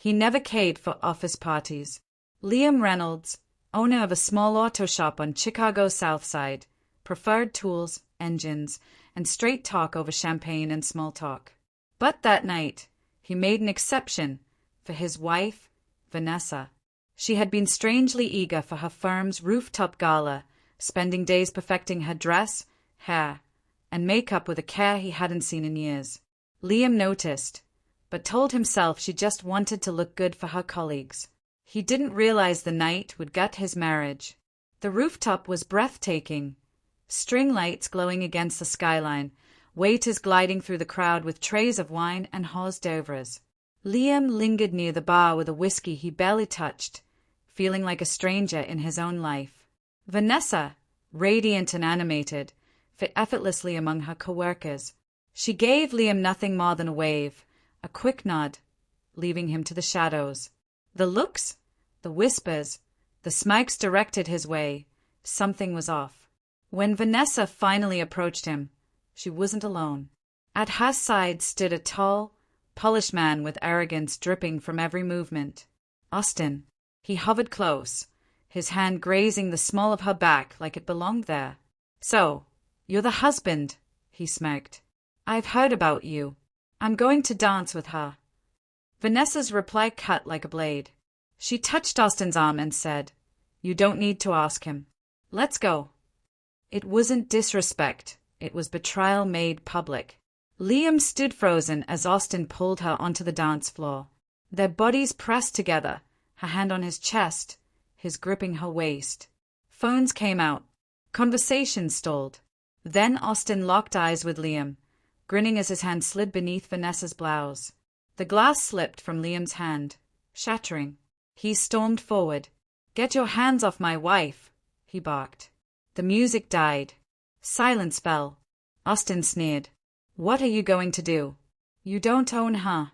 He never cared for office parties. Liam Reynolds, owner of a small auto shop on Chicago's South Side, preferred tools, engines, and straight talk over champagne and small talk. But that night, he made an exception for his wife, Vanessa. She had been strangely eager for her firm's rooftop gala, spending days perfecting her dress, hair, and makeup with a care he hadn't seen in years. Liam noticed, but told himself she just wanted to look good for her colleagues. He didn't realize the night would gut his marriage. The rooftop was breathtaking. String lights glowing against the skyline, waiters gliding through the crowd with trays of wine and hors d'oeuvres. Liam lingered near the bar with a whiskey he barely touched, feeling like a stranger in his own life. Vanessa, radiant and animated, fit effortlessly among her coworkers. She gave Liam nothing more than a wave, a quick nod, leaving him to the shadows. The looks, the whispers, the smirks directed his way. Something was off. When Vanessa finally approached him, she wasn't alone. At her side stood a tall, polished man with arrogance dripping from every movement. Austin. He hovered close, his hand grazing the small of her back like it belonged there. "So, you're the husband," he smirked. "I've heard about you. I'm going to dance with her." Vanessa's reply cut like a blade. She touched Austin's arm and said, "You don't need to ask him. Let's go." It wasn't disrespect, it was betrayal made public. Liam stood frozen as Austin pulled her onto the dance floor. Their bodies pressed together, her hand on his chest, his gripping her waist. Phones came out. Conversation stalled. Then Austin locked eyes with Liam, grinning as his hand slid beneath Vanessa's blouse. The glass slipped from Liam's hand, shattering. He stormed forward. "Get your hands off my wife," he barked. The music died. Silence fell. Austin sneered. "What are you going to do? You don't own her."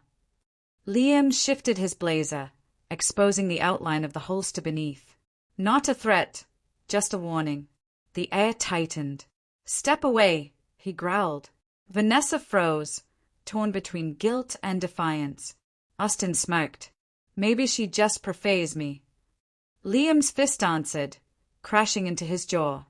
Liam shifted his blazer, exposing the outline of the holster beneath. Not a threat, just a warning. The air tightened. "Step away," he growled. Vanessa froze, torn between guilt and defiance. Austin smirked. "Maybe she just prefers me." Liam's fist answered, crashing into his jaw.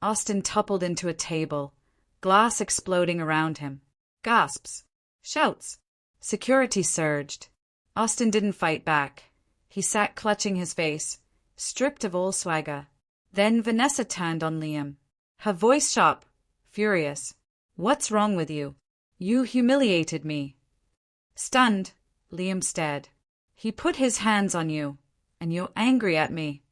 Austin toppled into a table, glass exploding around him. Gasps. Shouts. Security surged. Austin didn't fight back. He sat clutching his face, stripped of all swagger. Then Vanessa turned on Liam. Her voice sharp, furious. "What's wrong with you? You humiliated me." Stunned, Liam stared. "He put his hands on you, and you're angry at me."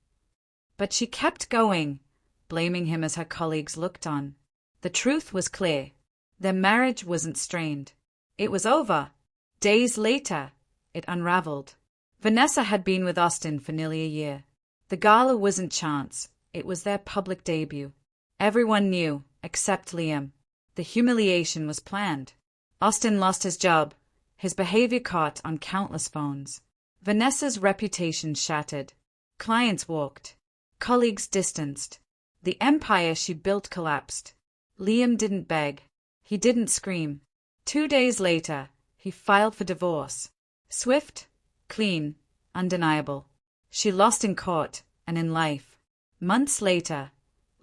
But she kept going, blaming him as her colleagues looked on. The truth was clear. Their marriage wasn't strained. It was over. Days later, it unraveled. Vanessa had been with Austin for nearly a year. The gala wasn't chance. It was their public debut. Everyone knew, except Liam. The humiliation was planned. Austin lost his job, his behavior caught on countless phones. Vanessa's reputation shattered. Clients walked. Colleagues distanced. The empire she built collapsed. Liam didn't beg. He didn't scream. 2 days later, he filed for divorce. Swift, clean, undeniable. She lost in court and in life. Months later,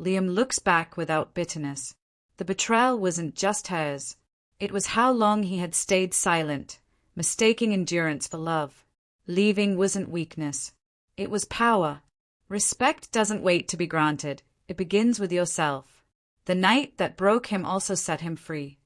Liam looks back without bitterness. The betrayal wasn't just hers. It was how long he had stayed silent, mistaking endurance for love. Leaving wasn't weakness. It was power. Respect doesn't wait to be granted. It begins with yourself. The night that broke him also set him free.